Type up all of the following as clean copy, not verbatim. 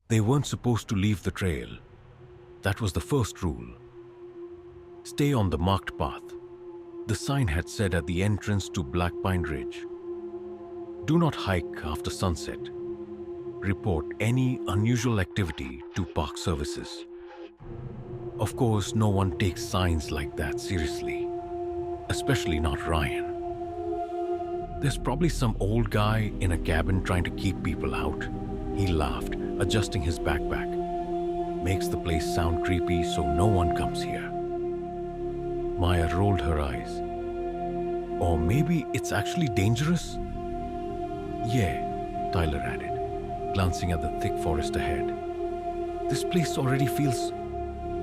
They weren't supposed to leave the trail. That was the first rule. Stay on the marked path. The sign had said at the entrance to Black Pine Ridge. Do not hike after sunset. Report any unusual activity to park services. Of course, no one takes signs like that seriously, especially not Ryan. There's probably some old guy in a cabin trying to keep people out. He laughed, adjusting his backpack. Makes the place sound creepy so no one comes here. Maya rolled her eyes. Or maybe it's actually dangerous? Yeah, Tyler added, glancing at the thick forest ahead. This place already feels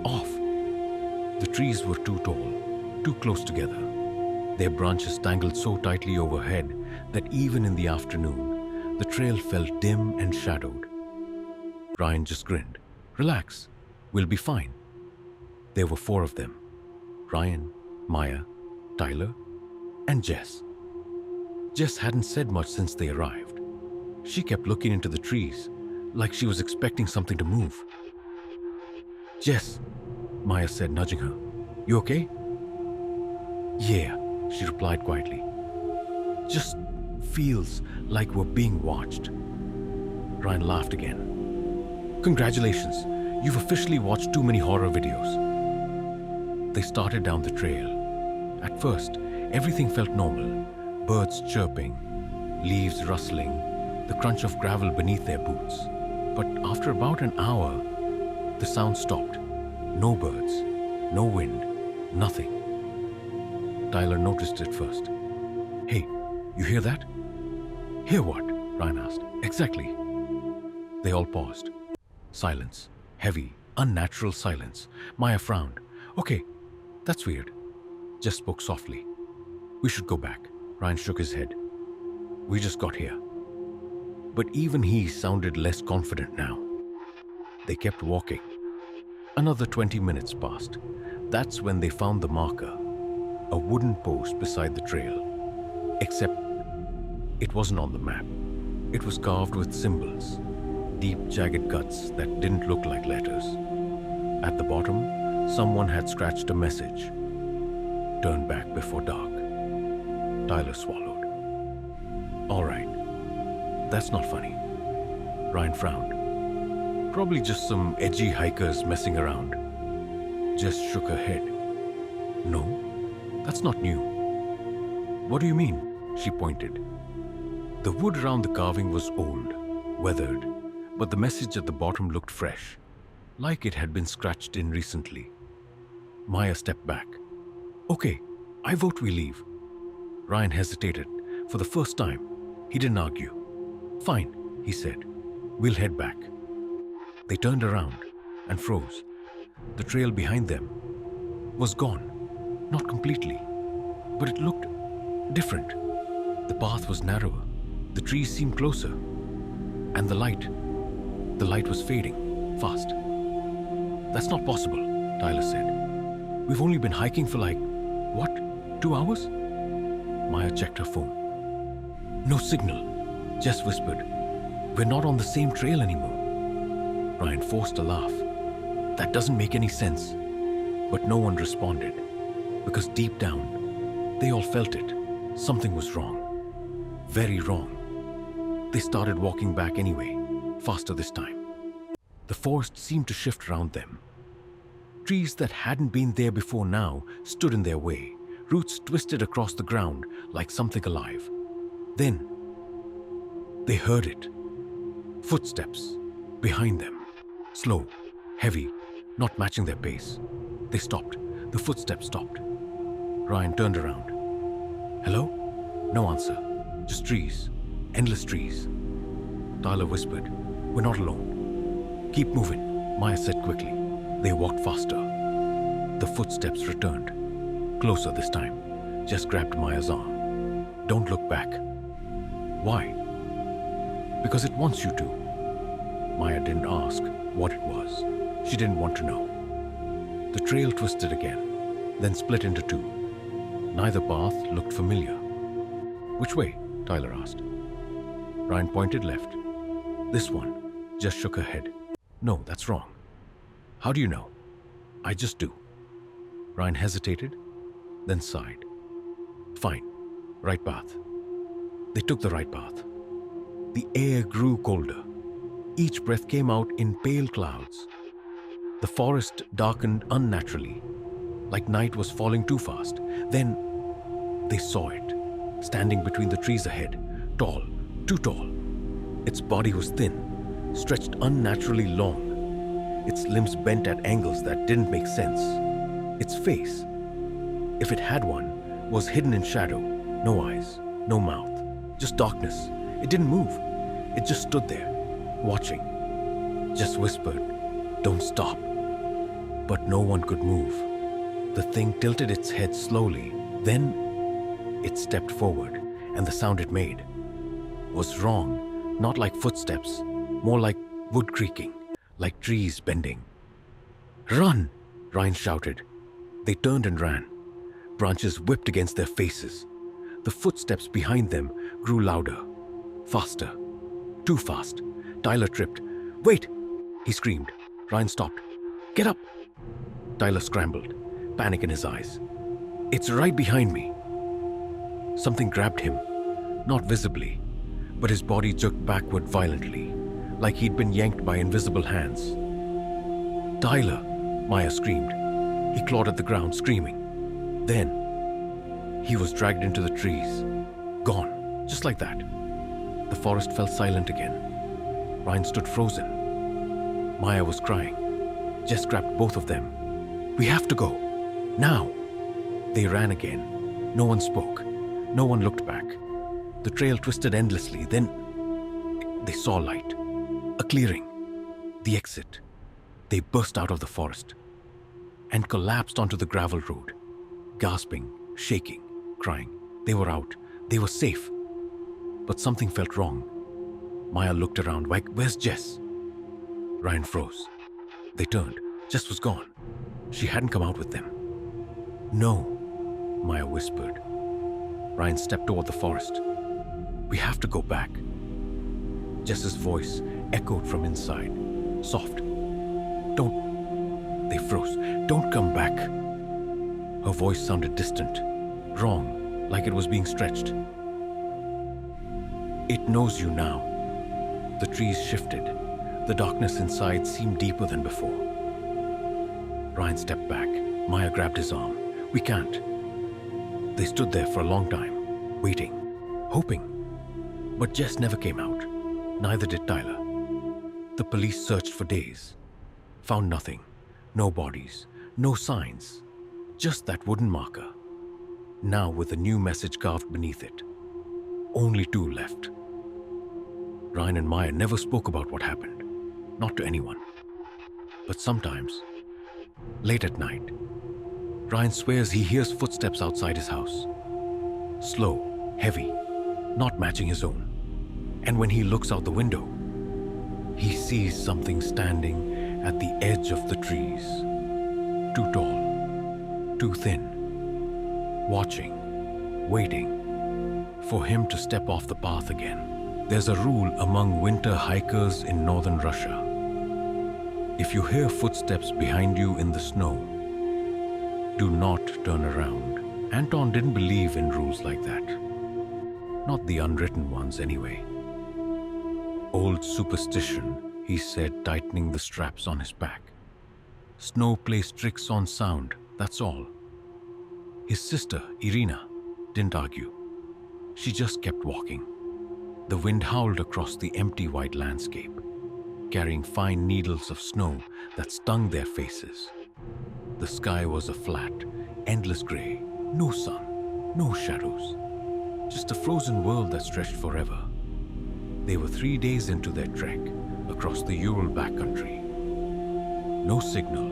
off. The trees were too tall, too close together. Their branches tangled so tightly overhead that even in the afternoon, the trail felt dim and shadowed. Ryan just grinned. Relax, we'll be fine. There were 4 of them. Ryan, Maya, Tyler, and Jess. Jess hadn't said much since they arrived. She kept looking into the trees, like she was expecting something to move. Jess, Maya said, nudging her. You okay? Yeah, she replied quietly. Just feels like we're being watched. Ryan laughed again. Congratulations, you've officially watched too many horror videos. They started down the trail. At first, everything felt normal. Birds chirping, leaves rustling, the crunch of gravel beneath their boots. But after about an hour, the sound stopped. No birds, no wind, nothing. Tyler noticed it first. Hey, you hear that? Hear what? Ryan asked. Exactly. They all paused. Silence. Heavy, unnatural silence. Maya frowned. Okay, that's weird. Jess spoke softly. We should go back. Ryan shook his head. We just got here. But even he sounded less confident now. They kept walking. Another 20 minutes passed. That's when they found the marker. A wooden post beside the trail. Except it wasn't on the map. It was carved with symbols. Deep, jagged cuts that didn't look like letters. At the bottom, someone had scratched a message. Turn back before dark. Tyler swallowed. All right. That's not funny. Ryan frowned. Probably just some edgy hikers messing around. Jess shook her head. No, that's not new. What do you mean? She pointed. The wood around the carving was old, weathered, but the message at the bottom looked fresh, like it had been scratched in recently. Maya stepped back. Okay, I vote we leave. Ryan hesitated. For the first time, he didn't argue. Fine, he said. We'll head back. They turned around and froze. The trail behind them was gone. Not completely, but it looked different. The path was narrower. The trees seemed closer. And the light was fading, fast. That's not possible, Tyler said. We've only been hiking for like, what, 2 hours? Maya checked her phone. No signal, Jess whispered. We're not on the same trail anymore. Ryan forced a laugh. That doesn't make any sense. But no one responded, because deep down, they all felt it. Something was wrong. Very wrong. They started walking back anyway, faster this time. The forest seemed to shift around them. Trees that hadn't been there before now stood in their way, roots twisted across the ground like something alive. Then, they heard it. Footsteps behind them. Slow, heavy, not matching their pace. They stopped. The footsteps stopped. Ryan turned around. Hello? No answer. Just trees. Endless trees. Tyler whispered, We're not alone. Keep moving, Maya said quickly. They walked faster. The footsteps returned. Closer this time. Jess grabbed Maya's arm. Don't look back. Why? Because it wants you to. Maya didn't ask what it was. She didn't want to know. The trail twisted again, then split into two. Neither path looked familiar. Which way? Tyler asked. Ryan pointed left. This one. Jess shook her head. No, that's wrong. How do you know? I just do. Ryan hesitated, then sighed. Fine, right path. They took the right path. The air grew colder. Each breath came out in pale clouds. The forest darkened unnaturally, like night was falling too fast. Then they saw it, standing between the trees ahead, tall, too tall. Its body was thin, stretched unnaturally long. Its limbs bent at angles that didn't make sense. Its face, if it had one, was hidden in shadow. No eyes, no mouth, just darkness. It didn't move. It just stood there, watching. Just whispered, "Don't stop." But no one could move. The thing tilted its head slowly. Then it stepped forward, and the sound it made was wrong, not like footsteps, more like wood creaking, like trees bending. "Run!" Ryan shouted. They turned and ran. Branches whipped against their faces. The footsteps behind them grew louder, faster, too fast. Tyler tripped. "Wait!" he screamed. Ryan stopped. "Get up!" Tyler scrambled, panic in his eyes. "It's right behind me." Something grabbed him, not visibly, but his body jerked backward violently, like he'd been yanked by invisible hands. "Tyler!" Maya screamed. He clawed at the ground, screaming. Then he was dragged into the trees, gone, just like that. The forest fell silent again. Ryan stood frozen. Maya was crying. Jess grabbed both of them. "We have to go. Now!" They ran again. No one spoke. No one looked back. The trail twisted endlessly. Then they saw light. A clearing. The exit. They burst out of the forest and collapsed onto the gravel road, gasping, shaking, crying. They were out. They were safe. But something felt wrong. Maya looked around. "Where's Jess?" Ryan froze. They turned. Jess was gone. She hadn't come out with them. "No," Maya whispered. Ryan stepped toward the forest. "We have to go back." Jess's voice echoed from inside, soft. "Don't." They froze. "Don't come back." Her voice sounded distant, wrong, like it was being stretched. "It knows you now." The trees shifted. The darkness inside seemed deeper than before. Ryan stepped back. Maya grabbed his arm. "We can't." They stood there for a long time, waiting, hoping. But Jess never came out. Neither did Tyler. The police searched for days. Found nothing. No bodies. No signs. Just that wooden marker. Now with a new message carved beneath it. Only 2 left. Ryan and Maya never spoke about what happened. Not to anyone. But sometimes, late at night, Ryan swears he hears footsteps outside his house. Slow, heavy, not matching his own. And when he looks out the window, he sees something standing at the edge of the trees. Too tall, too thin. Watching, waiting for him to step off the path again. There's a rule among winter hikers in northern Russia. If you hear footsteps behind you in the snow, do not turn around. Anton didn't believe in rules like that. Not the unwritten ones, anyway. Old superstition, he said, tightening the straps on his pack. Snow plays tricks on sound, that's all. His sister, Irina, didn't argue. She just kept walking. The wind howled across the empty white landscape, carrying fine needles of snow that stung their faces. The sky was a flat, endless gray, no sun, no shadows, just a frozen world that stretched forever. They were 3 days into their trek across the Ural backcountry. No signal,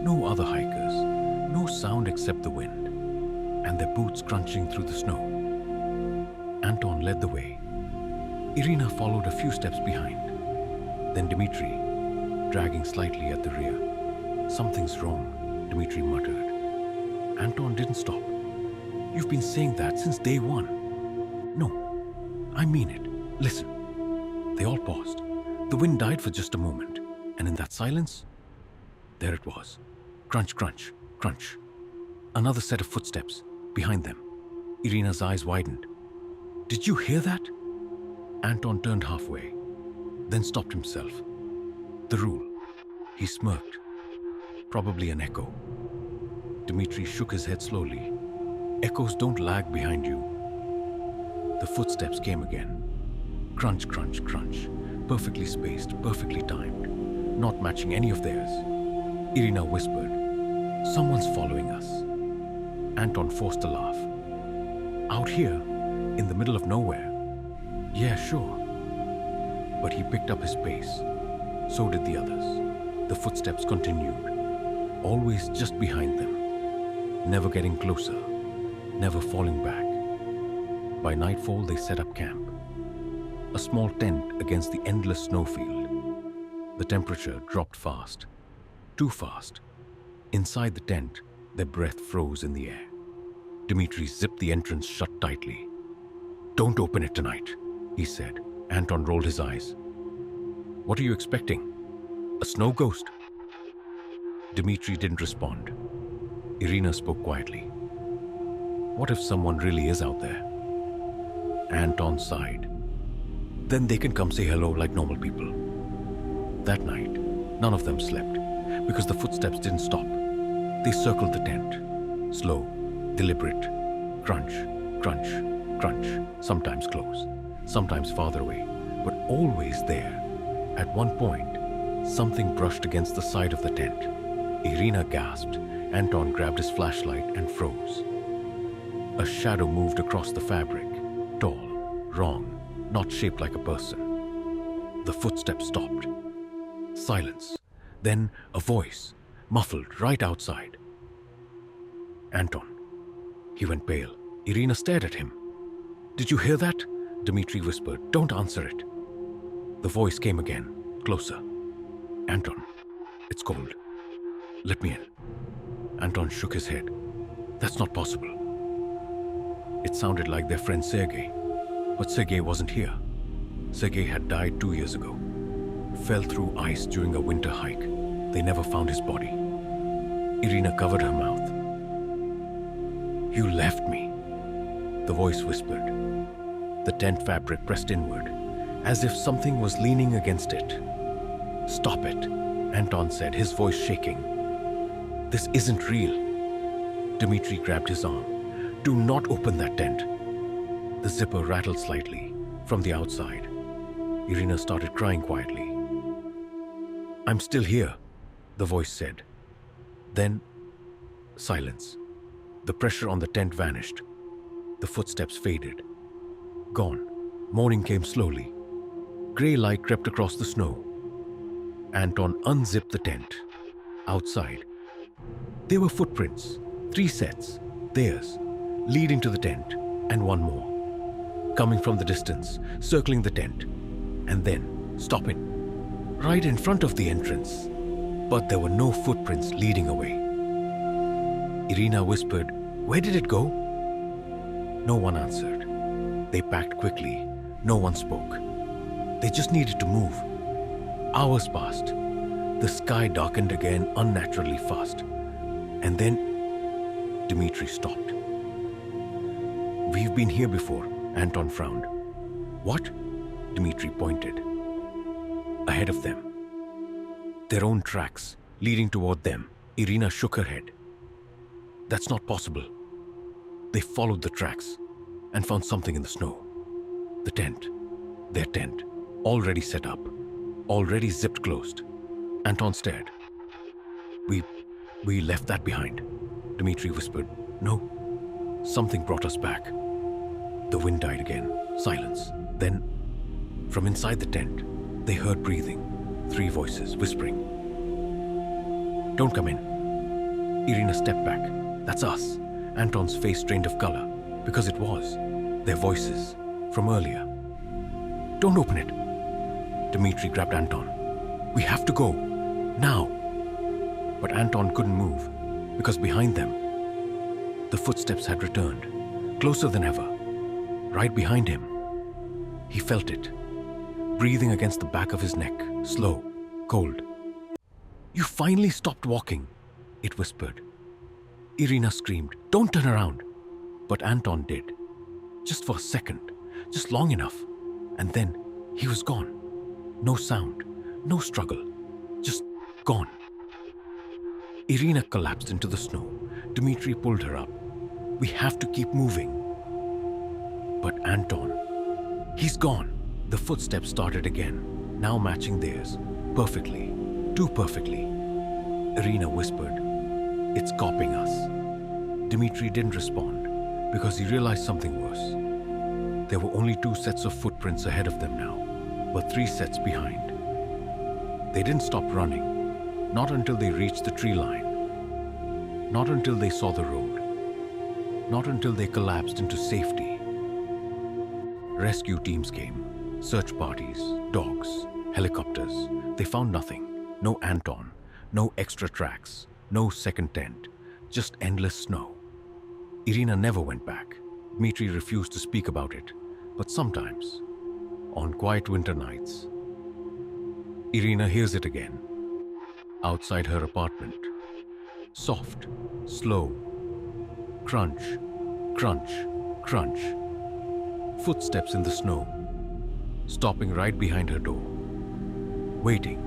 no other hikers, no sound except the wind, and their boots crunching through the snow. Anton led the way. Irina followed a few steps behind. Then Dmitri, dragging slightly at the rear. "Something's wrong," Dmitri muttered. Anton didn't stop. "You've been saying that since day one." "No, I mean it. Listen." They all paused. The wind died for just a moment. And in that silence, there it was. Crunch, crunch, crunch. Another set of footsteps behind them. Irina's eyes widened. Did you hear that? Anton turned halfway, then stopped himself. The rule. He smirked. Probably an echo. Dmitri shook his head slowly. Echoes don't lag behind you. The footsteps came again. Crunch, crunch, crunch. Perfectly spaced, perfectly timed. Not matching any of theirs. Irina whispered, "Someone's following us." Anton forced a laugh. "Out here, in the middle of nowhere?" "Yeah, sure." But he picked up his pace. So did the others. The footsteps continued, always just behind them, never getting closer, never falling back. By nightfall, they set up camp. A small tent against the endless snowfield. The temperature dropped fast, too fast. Inside the tent, their breath froze in the air. Dmitri zipped the entrance shut tightly. "Don't open it tonight," he said. Anton rolled his eyes. "What are you expecting? A snow ghost?" Dmitri didn't respond. Irina spoke quietly. "What if someone really is out there?" Anton sighed. "Then they can come say hello like normal people." That night, none of them slept because the footsteps didn't stop. They circled the tent, slow, deliberate, crunch, crunch, crunch, sometimes close, sometimes farther away, but always there. At one point, something brushed against the side of the tent. Irina gasped. Anton grabbed his flashlight and froze. A shadow moved across the fabric, tall, wrong, not shaped like a person. The footsteps stopped. Silence. Then a voice, muffled right outside. "Anton." He went pale. Irina stared at him. "Did you hear that?" Dmitri whispered. "Don't answer it." The voice came again, closer. "Anton, it's cold. Let me in." Anton shook his head. "That's not possible." It sounded like their friend Sergei, but Sergei wasn't here. Sergei had died 2 years ago. Fell through ice during a winter hike. They never found his body. Irina covered her mouth. "You left me," the voice whispered. The tent fabric pressed inward, as if something was leaning against it. "Stop it," Anton said, his voice shaking. "This isn't real." Dmitri grabbed his arm. "Do not open that tent." The zipper rattled slightly from the outside. Irina started crying quietly. "I'm still here," the voice said. Then, silence. The pressure on the tent vanished. The footsteps faded. Gone. Morning came slowly. Gray light crept across the snow. Anton unzipped the tent. Outside, there were footprints, 3 sets, theirs, leading to the tent, and one more. Coming from the distance, circling the tent, and then stopping. Right in front of the entrance. But there were no footprints leading away. Irina whispered, "Where did it go?" No one answered. They packed quickly. No one spoke. They just needed to move. Hours passed. The sky darkened again unnaturally fast. And then Dmitri stopped. "We've been here before," Anton frowned. "What?" Dmitri pointed. Ahead of them. Their own tracks, leading toward them. Irina shook her head. "That's not possible." They followed the tracks and found something in the snow. The tent. Their tent. Already set up. Already zipped closed. Anton stared. We left that behind," Dmitri whispered. "No. Something brought us back." The wind died again. Silence. Then, from inside the tent, they heard breathing. 3 voices whispering. "Don't come in." Irina stepped back. "That's us." Anton's face drained of color, because it was. Their voices, from earlier. "Don't open it." Dmitri grabbed Anton. "We have to go. Now." But Anton couldn't move, because behind them, the footsteps had returned, closer than ever, right behind him. He felt it, breathing against the back of his neck, slow, cold, You finally stopped walking, it whispered. Irina screamed, "Don't turn around!" But Anton did. Just for a second, just long enough. And then he was gone. No sound, no struggle, just gone. Irina collapsed into the snow. Dmitri pulled her up. "We have to keep moving." But Anton, he's gone. The footsteps started again, now matching theirs, perfectly, too perfectly. Irina whispered, "It's copying us." Dmitri didn't respond because he realized something worse. There were only 2 sets of footprints ahead of them now, but 3 sets behind. They didn't stop running, not until they reached the tree line, not until they saw the road, not until they collapsed into safety. Rescue teams came, search parties, dogs, helicopters. They found nothing. No Anton, no extra tracks, no second tent, just endless snow. Irina never went back. Dmitri refused to speak about it, but sometimes, on quiet winter nights, Irina hears it again. Outside her apartment. Soft, slow, crunch, crunch, crunch. Footsteps in the snow, stopping right behind her door, waiting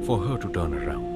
for her to turn around.